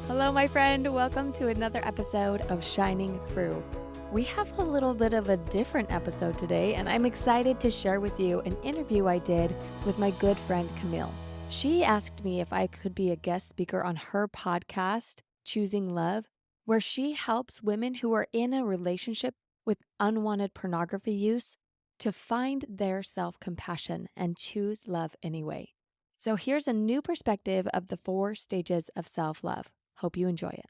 Hello, my friend. Welcome to another episode of Shining Through. We have a little bit of a different episode today, and I'm excited to share with you an interview I did with my good friend Camille. She asked me if I could be a guest speaker on her podcast, Choosing Love, where she helps women who are in a relationship with unwanted pornography use to find their self compassion and choose love anyway. So here's a new perspective of the 4 stages of self love. Hope you enjoy it.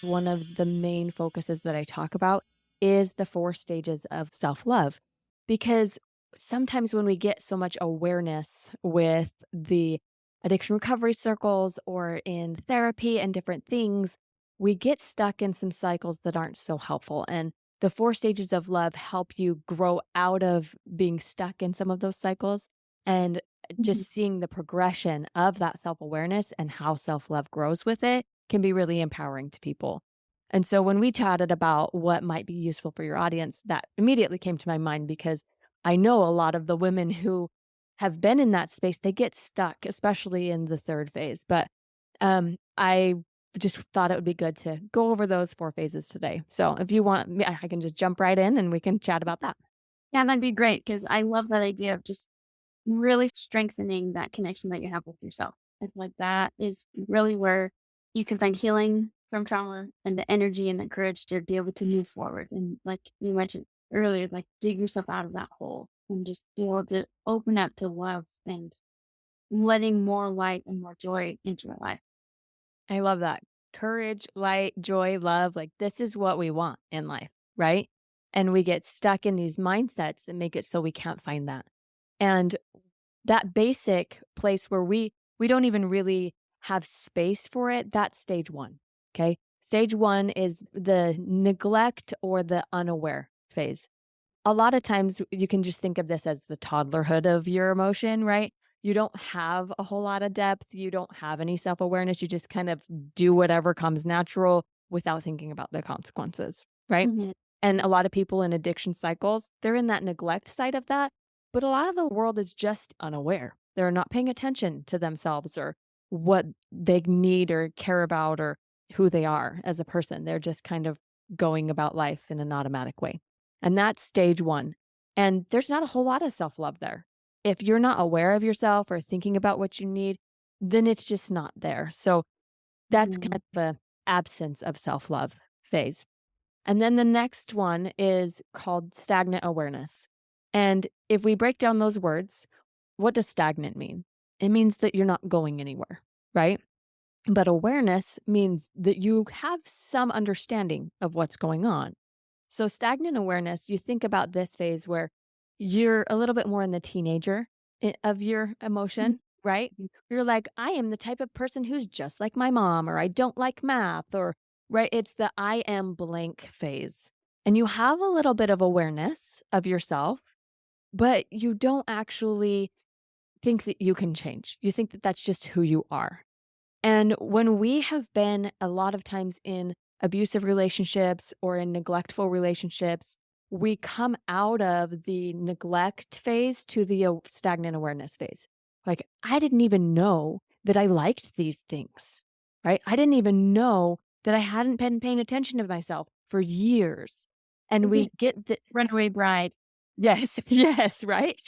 One of the main focuses that I talk about is the 4 stages of self love, because sometimes when we get so much awareness with the addiction recovery circles or in therapy and different things, we get stuck in some cycles that aren't so helpful. And the 4 stages of love help you grow out of being stuck in some of those cycles and Mhm. just seeing the progression of that self awareness and how self love grows with it can be really empowering to people. And so when we chatted about what might be useful for your audience, that immediately came to my mind because I know a lot of the women who have been in that space, they get stuck, especially in the third phase. But I just thought it would be good to go over those 4 phases today. So if you want, I can just jump right in and we can chat about that. Yeah, that'd be great because I love that idea of just really strengthening that connection that you have with yourself. I feel like that is really where you can find healing from trauma and the energy and the courage to be able to move forward. And like you mentioned earlier, like dig yourself out of that hole and just be able to open up to love and letting more light and more joy into your life. I love that. Courage, light, joy, love, like this is what we want in life, right? And we get stuck in these mindsets that make it so we can't find that. And that basic place where we don't even really have space for it, that's stage 1, okay? Stage 1 is the neglect or the unaware phase. A lot of times you can just think of this as the toddlerhood of your emotion, right? You don't have a whole lot of depth, you don't have any self-awareness, you just kind of do whatever comes natural without thinking about the consequences, right? Mhm. And a lot of people in addiction cycles, they're in that neglect side of that, but a lot of the world is just unaware. They're not paying attention to themselves or what they need or care about or who they are as a person. They're just kind of going about life in an automatic way. And that's stage 1. And there's not a whole lot of self-love there. If you're not aware of yourself or thinking about what you need, then it's just not there. So that's kind Mhm. of the absence of self-love phase. And then the next one is called stagnant awareness. And if we break down those words, what does stagnant mean? It means that you're not going anywhere, right? But awareness means that you have some understanding of what's going on. So, stagnant awareness, you think about this phase where you're a little bit more in the teenager of your Mhm. emotion, right? You're like, I am the type of person who's just like my mom, or I don't like math, or right. It's the I am blank phase. And you have a little bit of awareness of yourself, but you don't actually think that you can change. You think that that's just who you are. And when we have been a lot of times in abusive relationships or in neglectful relationships, we come out of the neglect phase to the stagnant awareness phase. Like, I didn't even know that I liked these things, right? I didn't even know that I hadn't been paying attention to myself for years. And Mhm. we get the, Runaway bride. yes, yes, right?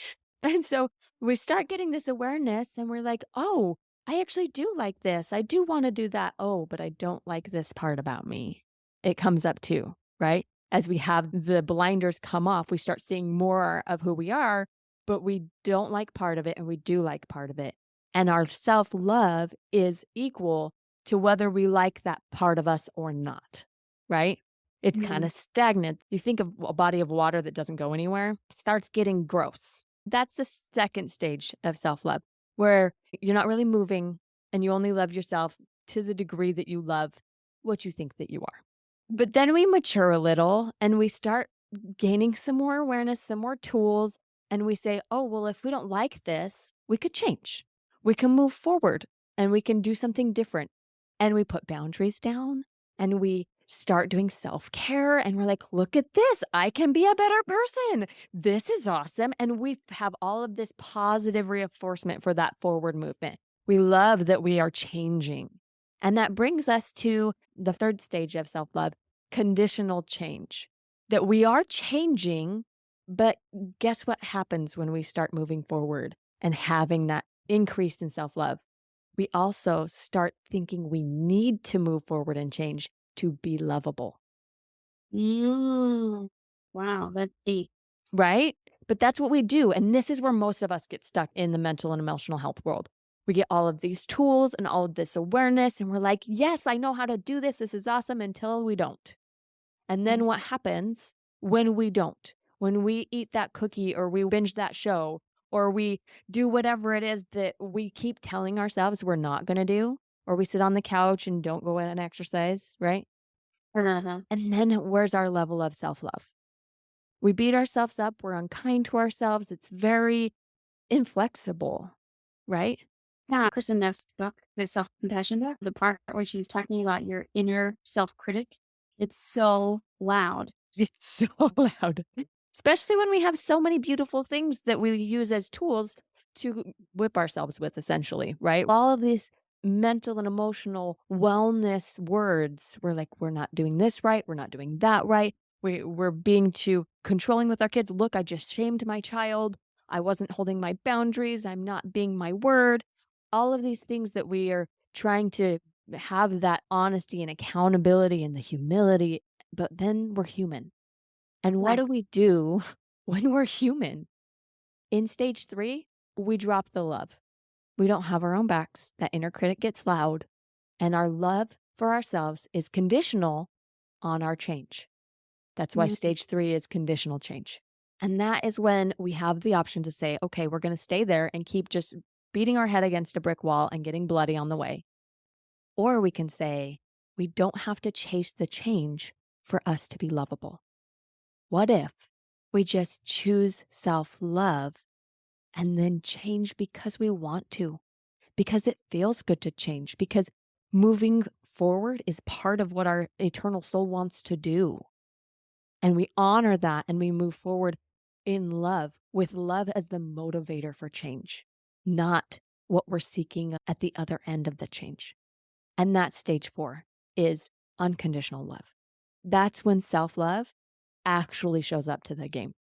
And so we start getting this awareness and we're like, oh, I actually do like this. I do want to do that. Oh, but I don't like this part about me. It comes up too, right? As we have the blinders come off, we start seeing more of who we are, but we don't like part of it and we do like part of it. And our self love is equal to whether we like that part of us or not, right? It's kind Mhm. of stagnant. You think of a body of water that doesn't go anywhere, starts getting gross. That's the second stage of self love, where you're not really moving and you only love yourself to the degree that you love what you think that you are. But then we mature a little and we start gaining some more awareness, some more tools, and we say, oh, well, if we don't like this, we could change. We can move forward and we can do something different. And we put boundaries down and we start doing self care. And we're like, look at this. I can be a better person. This is awesome. And we have all of this positive reinforcement for that forward movement. We love that we are changing. And that brings us to the third stage of self love, conditional change. That we are changing, but guess what happens when we start moving forward and having that increase in self love? We also start thinking we need to move forward and change to be lovable, Mm. Wow, that's deep. right? But that's what we do. And this is where most of us get stuck in the mental and emotional health world. We get all of these tools and all of this awareness, and we're like, yes, I know how to do this. This is awesome until we don't. And then what happens when we don't? When we eat that cookie or we binge that show or we do whatever it is that we keep telling ourselves we're not going to do, or we sit on the couch and don't go in and exercise, right? Uh-huh. And then where's our level of self love? We beat ourselves up. We're unkind to ourselves. It's very inflexible, right? Yeah, Kristen Neff's book, the self-compassion book, the part where she's talking about your inner self-critic, it's so loud. It's so loud, especially when we have so many beautiful things that we use as tools to whip ourselves with, essentially, right? All of these mental and emotional wellness words, we're like, we're not doing this right. We're not doing that right. We're being too controlling with our kids. Look, I just shamed my child. I wasn't holding my boundaries. I'm not being my word. All of these things that we are trying to have that honesty and accountability and the humility, but then we're human. And what Right. do we do when we're human? In stage 3, we drop the love. We don't have our own backs. That inner critic gets loud, and our love for ourselves is conditional on our change. That's why Mhm. stage 3 is conditional change. And that is when we have the option to say, okay, we're going to stay there and keep just beating our head against a brick wall and getting bloody on the way. Or we can say, we don't have to chase the change for us to be lovable. What if we just choose self love and then change because we want to, because it feels good to change, because moving forward is part of what our eternal soul wants to do. And we honor that and we move forward in love, with love as the motivator for change, not what we're seeking at the other end of the change. And that's stage 4 is unconditional love. That's when self love actually shows up to the game.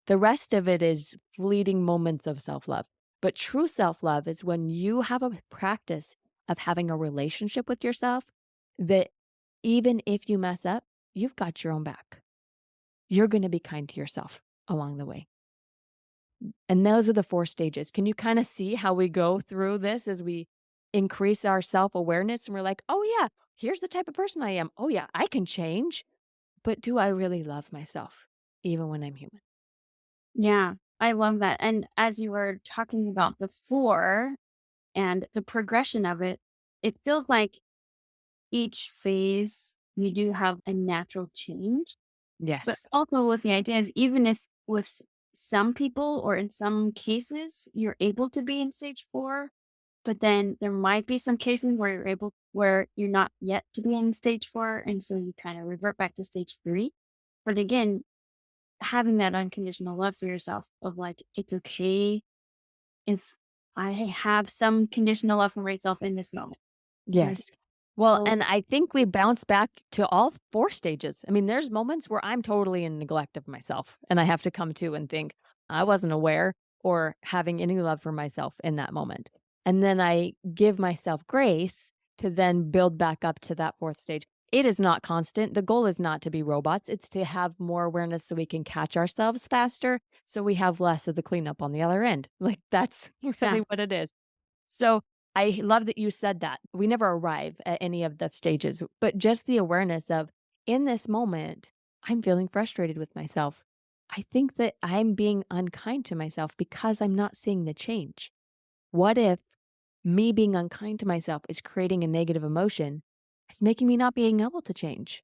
The rest of it is fleeting moments of self love. But true self love is when you have a practice of having a relationship with yourself that even if you mess up, you've got your own back. You're going to be kind to yourself along the way. And those are the 4 stages. Can you kind of see how we go through this as we increase our self awareness? And we're like, oh, yeah, here's the type of person I am. Oh, yeah, I can change. But do I really love myself, even when I'm human? Yeah, I love that. And as you were talking about before and the progression of it, it feels like each phase you do have a natural change. But Yes. also with the idea is even if with some people or in some cases you're able to be in stage 4, but then there might be some cases where you're not yet to be in stage 4, and so you kind of revert back to stage 3. But again, having that unconditional love for yourself of like, it's okay if I have some conditional love for myself in this moment. There's Yes. Well, oh and I think we bounce back to all 4 stages. I mean, there's moments where I'm totally in neglect of myself, and I have to come to and think, I wasn't aware or having any love for myself in that moment. And then I give myself grace to then build back up to that 4th stage. It is not constant. The goal is not to be robots. It's to have more awareness so we can catch ourselves faster, so we have less of the cleanup on the other end. Like, that's really yeah, what it is. So I love that you said that. We never arrive at any of the stages, but just the awareness of in this moment, I'm feeling frustrated with myself. I think that I'm being unkind to myself because I'm not seeing the change. What if me being unkind to myself is creating a negative emotion? It's making me not being able to change.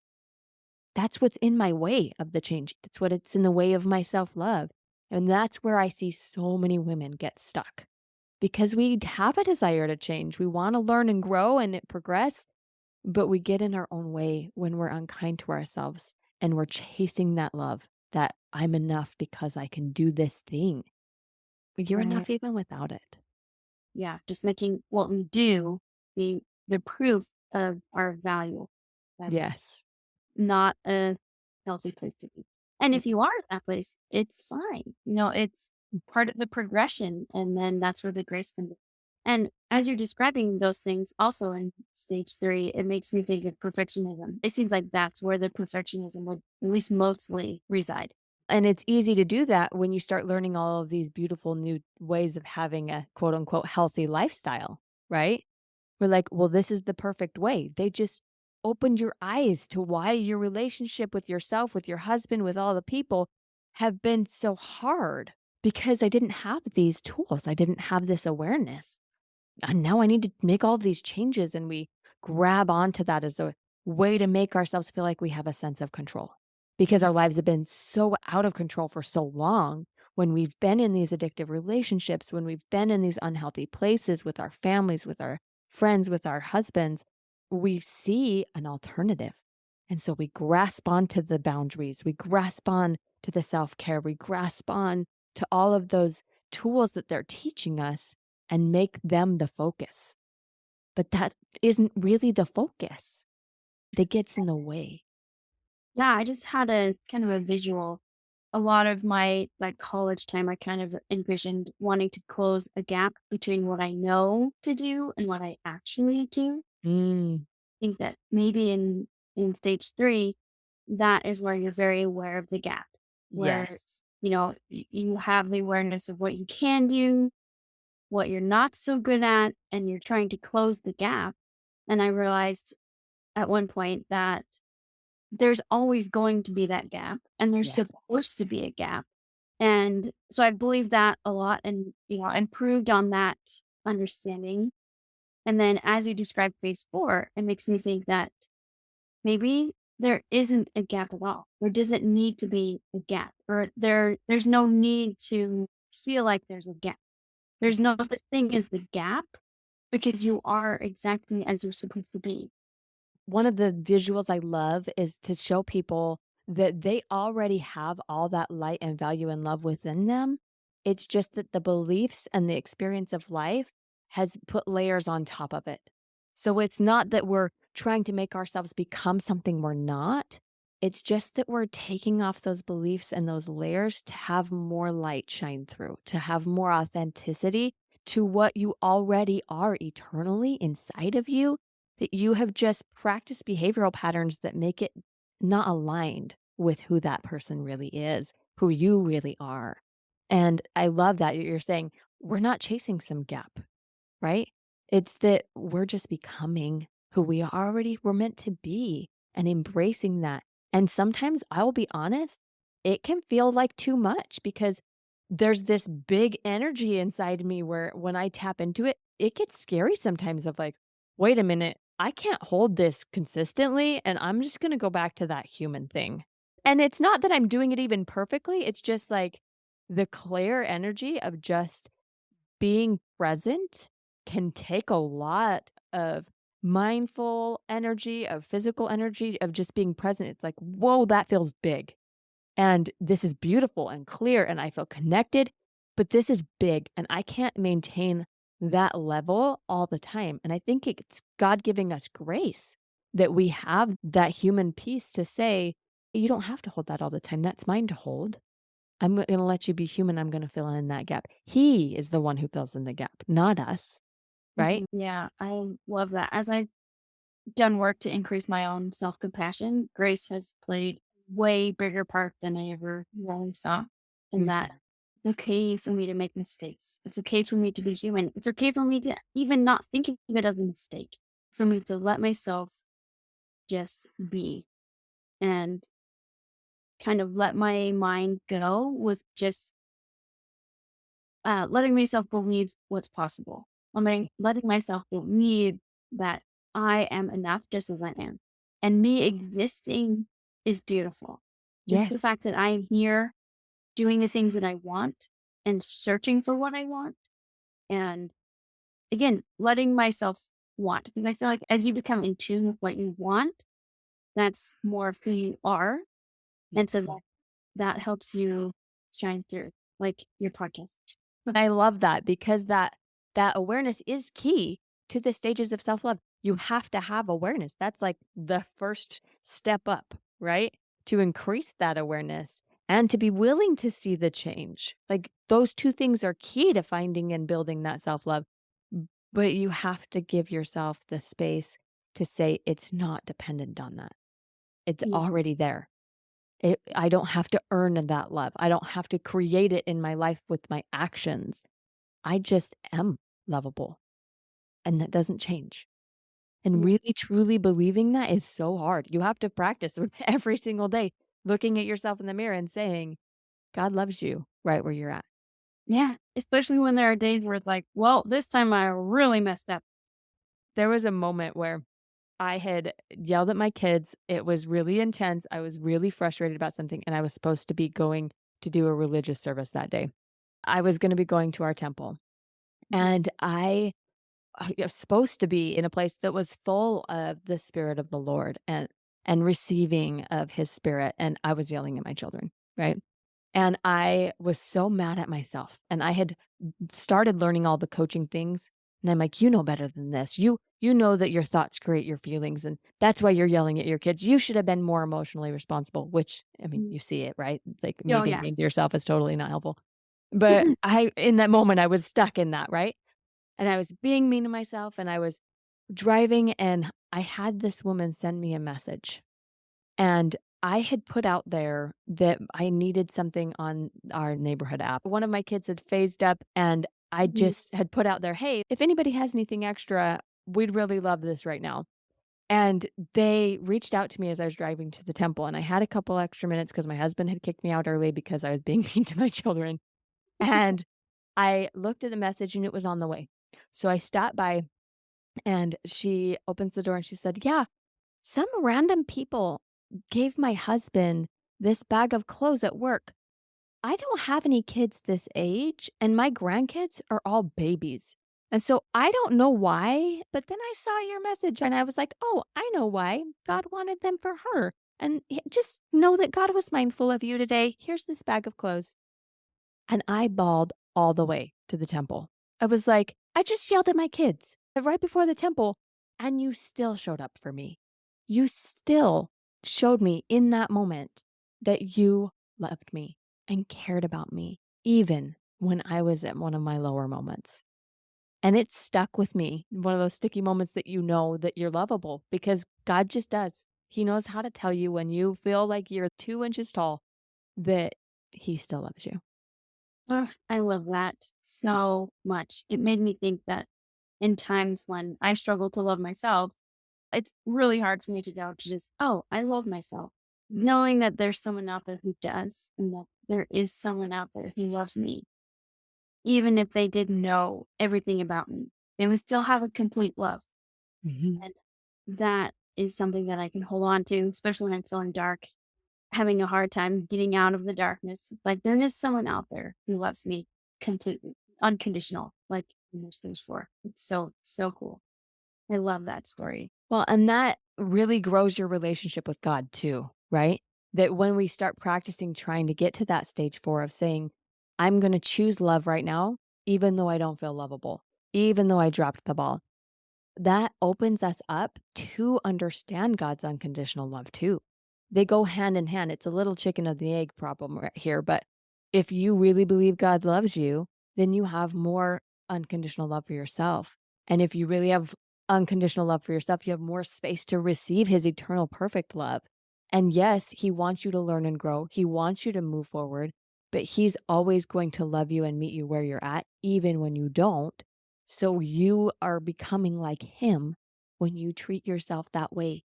That's what's in my way of the change. That's what it's in the way of my self love. And that's where I see so many women get stuck because we have a desire to change. We want to learn and grow and it progress, but we get in our own way when we're unkind to ourselves and we're chasing that love that I'm enough because I can do this thing. You're right. enough even without it. Yeah, just making what we do be the proof of our value. That's Yes. not a healthy place to be. And if you are at that place, it's fine. It's part of the progression. And then that's where the grace can be. And as you're describing those things, also in stage three, it makes me think of perfectionism. It seems like that's where the perfectionism would at least mostly reside. And it's easy to do that when you start learning all of these beautiful new ways of having a quote unquote healthy lifestyle, right? We're like, well, this is the perfect way. They just opened your eyes to why your relationship with yourself, with your husband, with all the people have been so hard because I didn't have these tools. I didn't have this awareness. And now I need to make all these changes. And we grab onto that as a way to make ourselves feel like we have a sense of control because our lives have been so out of control for so long. When we've been in these addictive relationships, when we've been in these unhealthy places with our families, with our friends, with our husbands, we see an alternative. And so we grasp onto the boundaries, we grasp on to the self care, we grasp on to all of those tools that they're teaching us and make them the focus. But that isn't really the focus. That gets in the way. Yeah, I just had a kind of a visual. A lot of my like college time, I kind of envisioned wanting to close a gap between what I know to do and what I actually do. Mm, Think that maybe in stage three, that is where you're very aware of the gap, where yes. you have the awareness of what you can do, what you're not so good at, and you're trying to close the gap. And I realized at one point that there's always going to be that gap, and there's Yeah. supposed to be a gap. And so I believe that a lot and, improved on that understanding. And then as you describe phase four, it makes me think that maybe there isn't a gap at all. There doesn't need to be a gap, or there's no need to feel like there's a gap. There's no such thing as the gap because you are exactly as you're supposed to be. One of the visuals I love is to show people that they already have all that light and value and love within them. It's just that the beliefs and the experience of life has put layers on top of it. So it's not that we're trying to make ourselves become something we're not. It's just that we're taking off those beliefs and those layers to have more light shine through, to have more authenticity to what you already are eternally inside of you, that you have just practiced behavioral patterns that make it not aligned with who that person really is, who you really are. And I love that you're saying we're not chasing some gap, right? It's that we're just becoming who we already were meant to be and embracing that. And sometimes I will be honest, it can feel like too much because there's this big energy inside me where when I tap into it, it gets scary sometimes of like, wait a minute, I can't hold this consistently and I'm just going to go back to that human thing. And it's not that I'm doing it even perfectly, it's just like the clear energy of just being present can take a lot of mindful energy, of physical energy, of just being present. It's like, whoa, that feels big. And this is beautiful and clear, and I feel connected, but this is big, and I can't maintain that level all the time. And I think it's God giving us grace that we have that human piece to say, you don't have to hold that all the time. That's mine to hold. I'm gonna let you be human, I'm gonna fill in that gap. He is the one who fills in the gap, not us, right? Mhm. Yeah, I love that. As I've done work to increase my own self compassion, grace has played way bigger part than I ever really saw. And that Mhm. it's okay for me to make mistakes. It's okay for me to be human. It's okay for me to even not think of it as a mistake. For me to let myself just be and kind of let my mind go with just letting myself believe what's possible. Letting myself believe that I am enough just as I am. And me existing is beautiful. Just Yes, the fact that I'm here doing the things that I want and searching for what I want. And again, letting myself want. Because I feel like as you become in tune with what you want, that's more of who you are. And so beautiful. that helps you shine through, like your podcast. I love that because that awareness is key to the stages of self-love. You have to have awareness. That's like the first step up, right? To increase that awareness and to be willing to see the change. Like those two things are key to finding and building that self love. But you have to give yourself the space to say it's not dependent on that. It's Yeah. already there. I don't have to earn that love. I don't have to create it in my life with my actions. I just am lovable, and that doesn't change. And Yeah. really truly believing that is so hard. You have to practice every single day, looking at yourself in the mirror and saying, God loves you right where you're at. Yeah, especially when there are days where it's like, "Well, this time I really messed up." There was a moment where I had yelled at my kids. It was really intense. I was really frustrated about something, and I was supposed to be going to do a religious service that day. I was gonna be going to our temple, Mhm. and I was supposed to be in a place that was full of the spirit of the Lord and receiving of his spirit, and I was yelling at my children, right? And I was so mad at myself, and I had started learning all the coaching things, and I'm like, "You know better than this. You know that your thoughts create your feelings, and that's why you're yelling at your kids. You should have been more emotionally responsible," which, I mean, Mm. you see it, right? Like, me Oh, yeah. thinking to yourself is totally not helpful. But I in that moment, I was stuck in that, right? And I was being mean to myself, and I was driving, and I had this woman send me a message, and I had put out there that I needed something on our neighborhood app. One of my kids had phased up, and I Mhm. just had put out there, "Hey, if anybody has anything extra, we'd really love this right now." And they reached out to me as I was driving to the temple, and I had a couple extra minutes because my husband had kicked me out early because I was being mean to my children. And I looked at the message and it was on the way. So I stopped by and she opens the door and she said, "Yeah, some random people gave my husband this bag of clothes at work. I don't have any kids this age, and my grandkids are all babies. And so I don't know why, but then I saw your message and I was like, oh, I know why. God wanted them for her. And just know that God was mindful of you today. Here's this bag of clothes." And I bawled all the way to the temple. I was like, I just yelled at my kids right before the temple, and you still showed up for me. You still showed me in that moment that you loved me and cared about me, even when I was at one of my lower moments. And it stuck with me, one of those sticky moments that you know that you're lovable because God just does. He knows how to tell you when you feel like you're 2 inches tall that He still loves you. Ugh, I love that so much. It made me think that in times when I struggle to love myself, it's really hard for me to go to just, "Oh, I love myself." Knowing that there's someone out there who does and that there is someone out there who loves me, even if they didn't know everything about me, they would still have a complete love. Mhm. And that is something that I can hold on to, especially when I'm feeling dark, having a hard time getting out of the darkness. Like there is someone out there who loves me completely, unconditional, like in those things for. It's so, so cool. I love that story. Well, and that really grows your relationship with God too, right? That when we start practicing trying to get to that stage 4 of saying, I'm going to choose love right now, even though I don't feel lovable, even though I dropped the ball, that opens us up to understand God's unconditional love too. They go hand in hand. It's a little chicken of the egg problem right here. But if you really believe God loves you, then you have more unconditional love for yourself. And if you really have unconditional love for yourself, you have more space to receive his eternal perfect love. And yes, he wants you to learn and grow. He wants you to move forward, but he's always going to love you and meet you where you're at, even when you don't. So you are becoming like him when you treat yourself that way.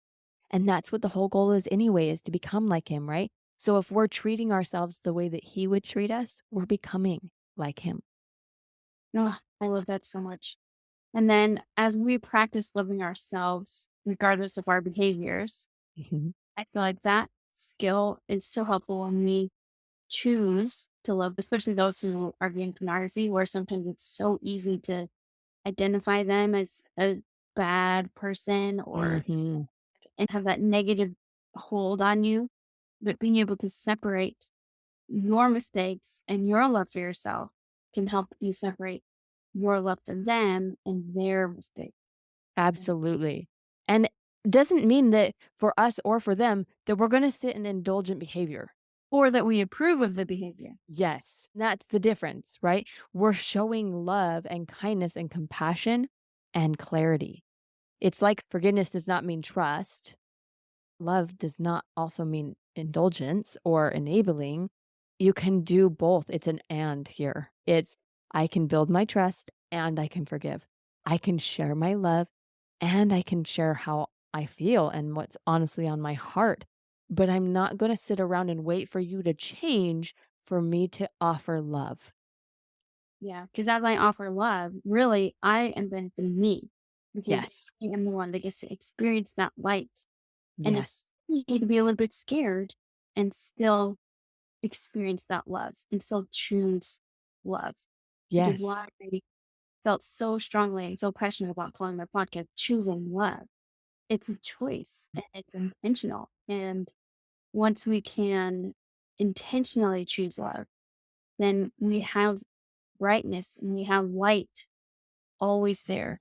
And that's what the whole goal is anyway, is to become like him, right? So if we're treating ourselves the way that he would treat us, we're becoming like him. Oh, I love that so much. And then as we practice loving ourselves, regardless of our behaviors, Mhm. I feel like that skill is so helpful when we choose to love, especially those who are viewing pornography, where sometimes it's so easy to identify them as a bad person or Mhm. and have that negative hold on you. But being able to separate your mistakes and your love for yourself can help you separate your love for them and their mistakes. Absolutely. And doesn't mean that for us or for them that we're going to sit in indulgent behavior. Or that we approve of the behavior. Yes, that's the difference, right? We're showing love and kindness and compassion and clarity. It's like forgiveness does not mean trust. Love does not also mean indulgence or enabling. You can do both. It's an and here. It's I can build my trust and I can forgive. I can share my love and I can share how I feel and what's honestly on my heart. But I'm not going to sit around and wait for you to change for me to offer love. Yeah, because as I offer love, really, I am benefiting me because Yes. I am the one that gets to experience that light. And Yes. it's easy to be a little bit scared and still experience that love and still choose love, which is why Yes. I felt so strongly and so passionate about calling my podcast Choosing Love. It's a choice and it's intentional. And once we can intentionally choose love, then we have brightness and we have light always there.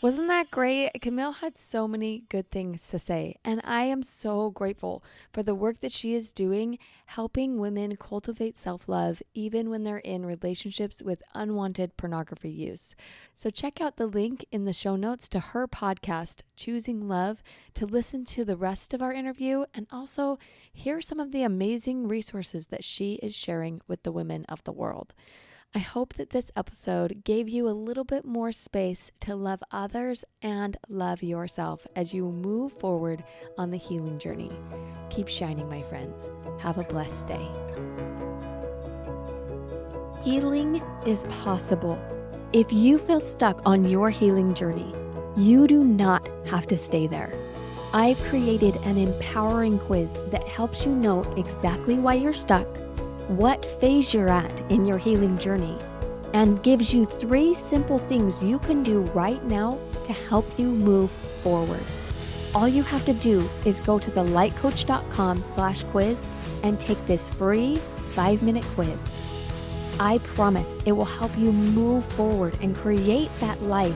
Wasn't that great? Camille had so many good things to say, and I am so grateful for the work that she is doing, helping women cultivate self love even when they're in relationships with unwanted pornography use. So, check out the link in the show notes to her podcast, Choosing Love, to listen to the rest of our interview and also hear some of the amazing resources that she is sharing with the women of the world. I hope that this episode gave you a little bit more space to love others and love yourself as you move forward on the healing journey. Keep shining, my friends. Have a blessed day. Healing is possible. If you feel stuck on your healing journey, you do not have to stay there. I've created an empowering quiz that helps you know exactly why you're stuck, what phase you're at in your healing journey, and gives you 3 simple things you can do right now to help you move forward. All you have to do is go to thelightcoach.com/quiz and take this free 5-minute quiz. I promise it will help you move forward and create that life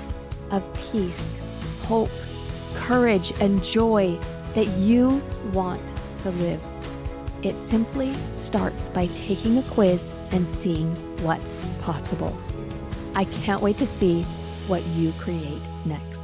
of peace, hope, courage, and joy that you want to live. It simply starts by taking a quiz and seeing what's possible. I can't wait to see what you create next.